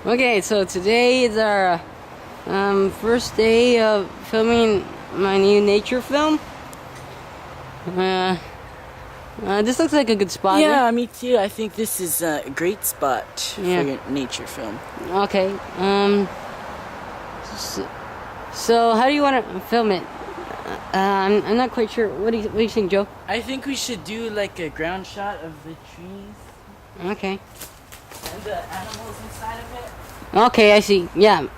Okay, so today is our first day of filming my new nature film. This looks like a good spot. Yeah, me too. I think this is a great spot for your nature film. Okay. So how do you want to film it? I'm not quite sure. What do you think, Joe? I think we should do like a ground shot of the trees. Okay. And the animals inside of it. Okay, I see. Yeah. You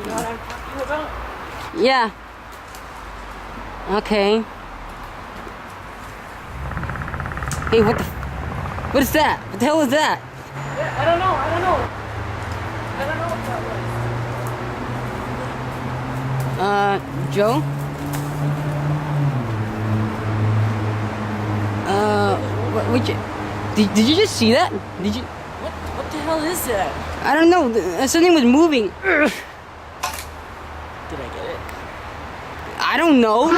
know what I'm talking about? Yeah. Okay. Hey, what is that? What the hell is that? Yeah, I don't know what that was. Joe? Did you just see that? Did you? What the hell is that? I don't know. Something was moving. Ugh. Did I get it? I don't know.